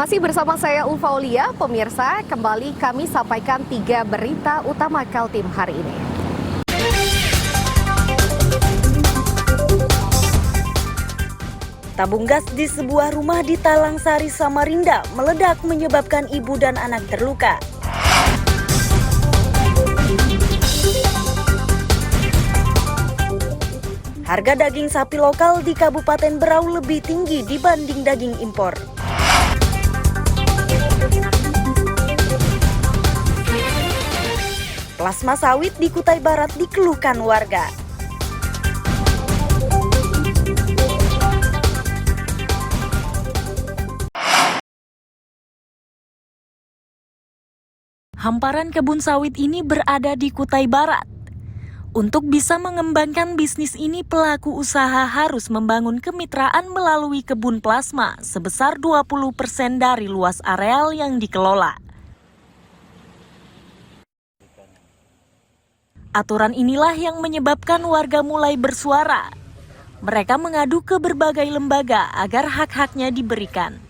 Masih bersama saya Ulfa Aulia, pemirsa, kembali kami sampaikan 3 berita utama Kaltim hari ini. Tabung gas di sebuah rumah di Talangsari, Samarinda meledak menyebabkan ibu dan anak terluka. Harga daging sapi lokal di Kabupaten Berau lebih tinggi dibanding daging impor. Plasma sawit di Kutai Barat dikeluhkan warga. Hamparan kebun sawit ini berada di Kutai Barat. Untuk bisa mengembangkan bisnis ini, pelaku usaha harus membangun kemitraan melalui kebun plasma sebesar 20% dari luas areal yang dikelola. Aturan inilah yang menyebabkan warga mulai bersuara. Mereka mengadu ke berbagai lembaga agar hak-haknya diberikan.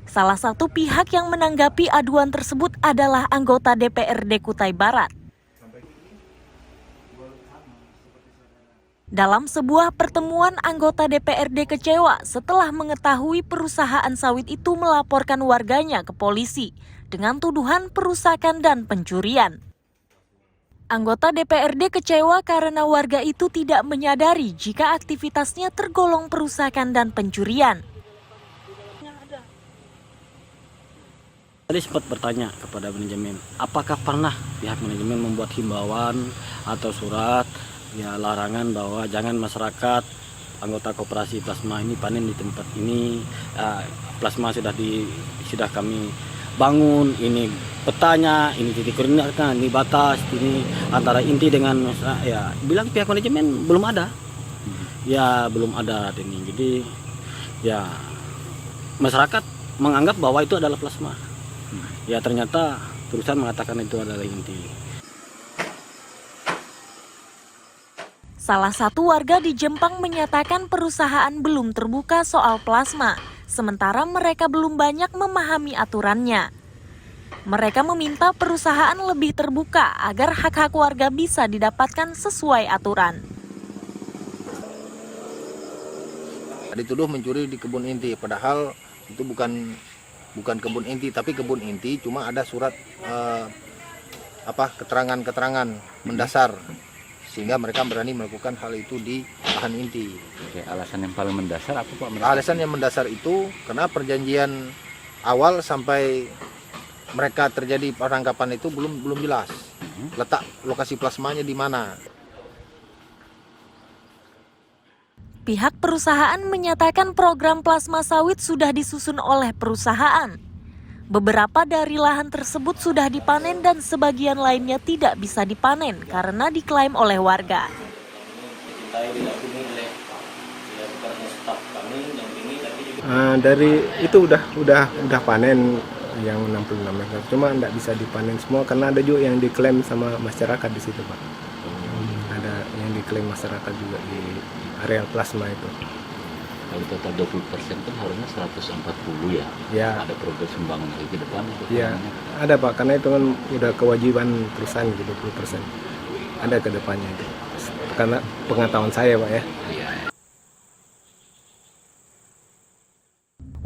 Salah satu pihak yang menanggapi aduan tersebut adalah anggota DPRD Kutai Barat. Dalam sebuah pertemuan, anggota DPRD kecewa setelah mengetahui perusahaan sawit itu melaporkan warganya ke polisi dengan tuduhan perusakan dan pencurian. Anggota DPRD kecewa karena warga itu tidak menyadari jika aktivitasnya tergolong perusakan dan pencurian. Tadi sempat bertanya kepada manajemen, apakah pernah pihak manajemen membuat himbauan atau surat larangan bahwa jangan masyarakat anggota koperasi plasma ini panen di tempat ini, plasma sudah kami bangun, ini petanya, ini titik koordinatnya, ini batas, ini antara inti dengan bilang pihak manajemen belum ada, belum ada ini. Jadi masyarakat menganggap bahwa itu adalah plasma. Ternyata perusahaan mengatakan itu adalah inti. Salah satu warga di Jepang menyatakan perusahaan belum terbuka soal plasma, sementara mereka belum banyak memahami aturannya. Mereka meminta perusahaan lebih terbuka agar hak-hak warga bisa didapatkan sesuai aturan. Dituduh mencuri di kebun inti, padahal itu bukan kebun inti, tapi kebun inti cuma ada surat keterangan-keterangan mendasar, sehingga mereka berani melakukan hal itu di lahan inti. Oke, alasan yang paling mendasar apa Pak? Alasan yang mendasar itu karena perjanjian awal sampai mereka terjadi penangkapan itu belum jelas. Letak lokasi plasmanya di mana. Pihak perusahaan menyatakan program plasma sawit sudah disusun oleh perusahaan. Beberapa dari lahan tersebut sudah dipanen dan sebagian lainnya tidak bisa dipanen karena diklaim oleh warga. Dari itu udah panen yang 66 hektar, cuma tidak bisa dipanen semua karena ada juga yang diklaim sama masyarakat di situ, Pak. Ada yang diklaim masyarakat juga di areal plasma itu. Kalau total 20% kan harusnya 140 ya? Ya. Ada progres pembangunan lagi ke depan? Ya, ada Pak, karena itu kan udah kewajiban perusahaan gitu, 20%. Ada ke depannya itu. Karena pengetahuan saya Pak ya.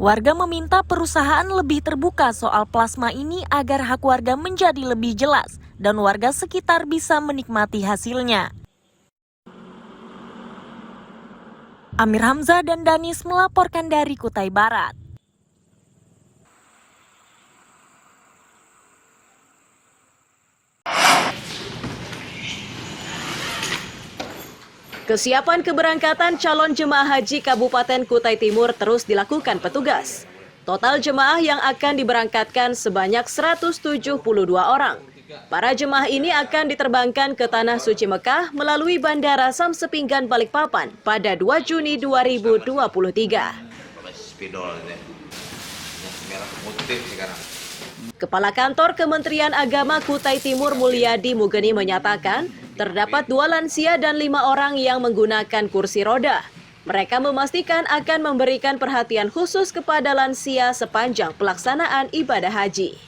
Warga meminta perusahaan lebih terbuka soal plasma ini agar hak warga menjadi lebih jelas dan warga sekitar bisa menikmati hasilnya. Amir Hamzah dan Danis melaporkan dari Kutai Barat. Kesiapan keberangkatan calon jemaah haji Kabupaten Kutai Timur terus dilakukan petugas. Total jemaah yang akan diberangkatkan sebanyak 172 orang. Para jemaah ini akan diterbangkan ke Tanah Suci Mekah melalui Bandara Samsepinggan Balikpapan pada 2 Juni 2023. Kepala Kantor Kementerian Agama Kutai Timur Mulyadi Mugeni menyatakan terdapat 2 lansia dan 5 orang yang menggunakan kursi roda. Mereka memastikan akan memberikan perhatian khusus kepada lansia sepanjang pelaksanaan ibadah haji.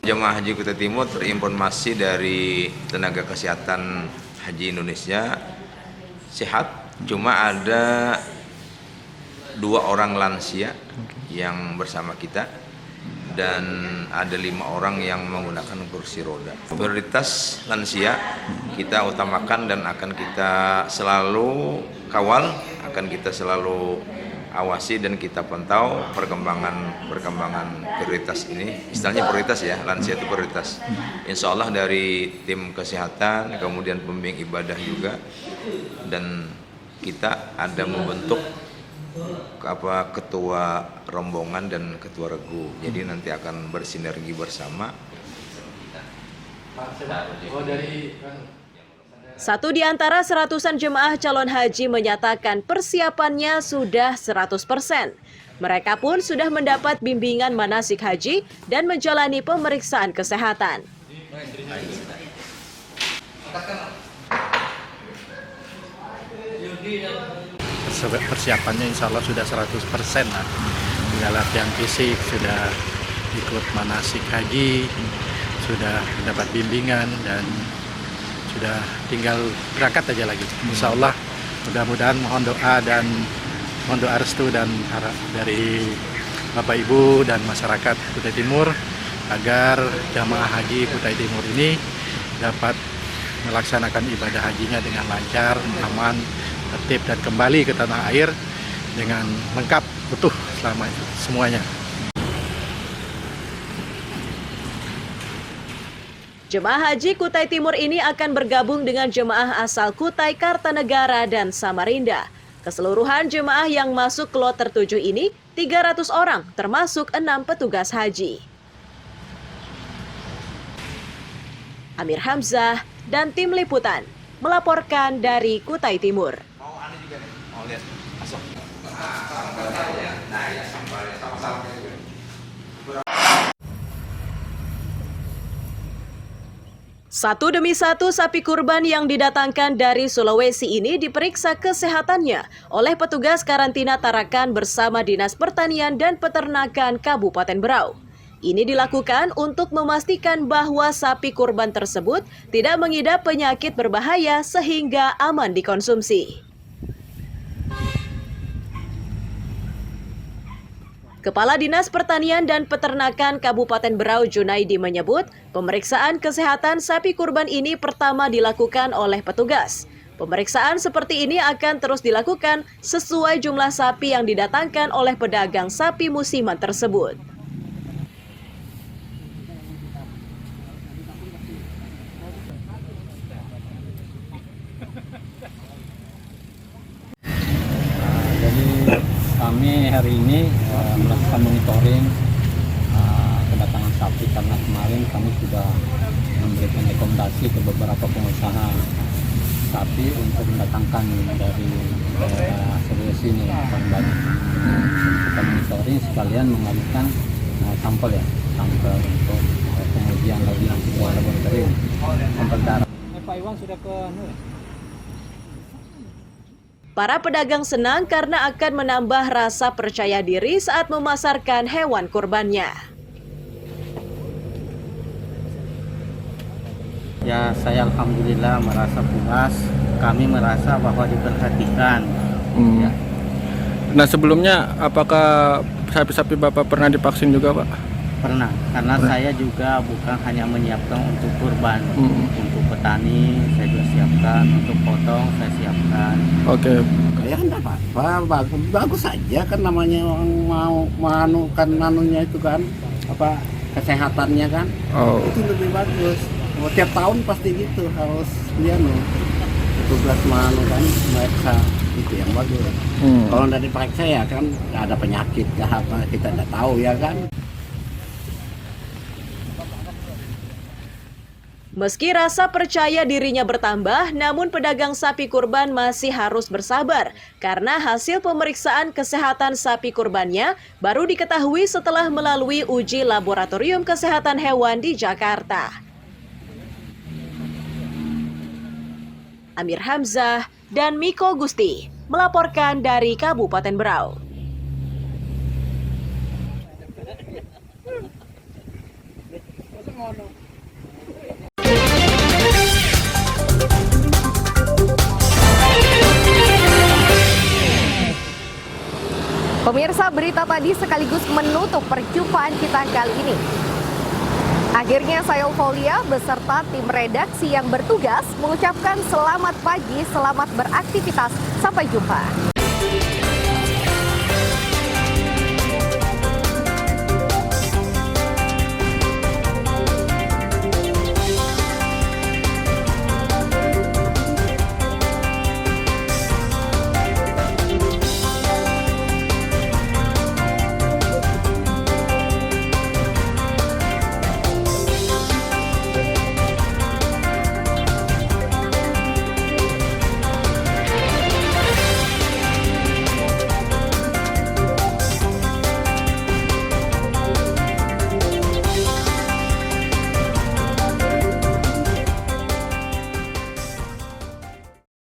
Jemaah Haji Kutai Timur terinformasi dari tenaga kesehatan Haji Indonesia sehat, cuma ada 2 orang lansia yang bersama kita dan ada 5 orang yang menggunakan kursi roda. Prioritas lansia kita utamakan dan akan kita selalu kawal, akan kita selalu awasi dan kita pantau perkembangan prioritas ini. Istilahnya prioritas ya, lansia itu prioritas. Insya Allah dari tim kesehatan, kemudian pembimbing ibadah juga, dan kita ada membentuk ketua rombongan dan ketua regu. Jadi nanti akan bersinergi bersama. Satu di antara seratusan jemaah calon haji menyatakan persiapannya sudah 100%. Mereka pun sudah mendapat bimbingan manasik haji dan menjalani pemeriksaan kesehatan. Persiapannya insya Allah sudah 100% lah. Sudah latihan fisik, sudah ikut manasik haji, sudah mendapat bimbingan dan sudah tinggal berangkat aja lagi. Insya Allah mudah-mudahan mohon doa dan mohon doa restu dan harap dari Bapak Ibu dan masyarakat Kutai Timur agar jamaah haji Kutai Timur ini dapat melaksanakan ibadah hajinya dengan lancar, aman, tertib dan kembali ke tanah air dengan lengkap utuh selama itu semuanya. Jemaah haji Kutai Timur ini akan bergabung dengan jemaah asal Kutai Kartanegara dan Samarinda. Keseluruhan jemaah yang masuk ke kloter 7 ini 300 orang, termasuk 6 petugas haji. Amir Hamzah dan tim liputan melaporkan dari Kutai Timur. Satu demi satu sapi kurban yang didatangkan dari Sulawesi ini diperiksa kesehatannya oleh petugas karantina Tarakan bersama Dinas Pertanian dan Peternakan Kabupaten Berau. Ini dilakukan untuk memastikan bahwa sapi kurban tersebut tidak mengidap penyakit berbahaya sehingga aman dikonsumsi. Kepala Dinas Pertanian dan Peternakan Kabupaten Berau Junaidi menyebut, pemeriksaan kesehatan sapi kurban ini pertama dilakukan oleh petugas. Pemeriksaan seperti ini akan terus dilakukan sesuai jumlah sapi yang didatangkan oleh pedagang sapi musiman tersebut. Kami hari ini melakukan monitoring kedatangan sapi karena kemarin kami sudah memberikan rekomendasi ke beberapa pengusaha sapi untuk mendatangkan dari daerah Sulawesi ini kembali. Kita monitoring sekalian mengalihkan sampel untuk pengujian lagi yang sebuah laboratorium sampel darah. Pak Iwan sudah ke Para pedagang senang karena akan menambah rasa percaya diri saat memasarkan hewan kurbannya. Ya, saya alhamdulillah merasa puas. Kami merasa bahwa diperhatikan. Ya. Nah, sebelumnya apakah sapi-sapi Bapak pernah divaksin juga, Pak? Pernah, karena saya juga bukan hanya menyiapkan untuk kurban, untuk petani saya juga siapkan, untuk potong saya siapkan. Oke. Ya kan apa, bagus saja kan, namanya orang mau manukan nanunya itu kan, apa kesehatannya kan, itu lebih bagus. Tiap tahun pasti gitu harus dia tugas manu kan mereka itu yang bagus. Kalau nggak diperiksa ya kan nggak ada penyakit apa kita nggak tahu ya kan. Meski rasa percaya dirinya bertambah, namun pedagang sapi kurban masih harus bersabar karena hasil pemeriksaan kesehatan sapi kurbannya baru diketahui setelah melalui uji laboratorium kesehatan hewan di Jakarta. Amir Hamzah dan Miko Gusti melaporkan dari Kabupaten Berau. Pemirsa, berita tadi sekaligus menutup perjumpaan kita kali ini. Akhirnya saya Eupholia beserta tim redaksi yang bertugas mengucapkan selamat pagi, selamat beraktivitas. Sampai jumpa.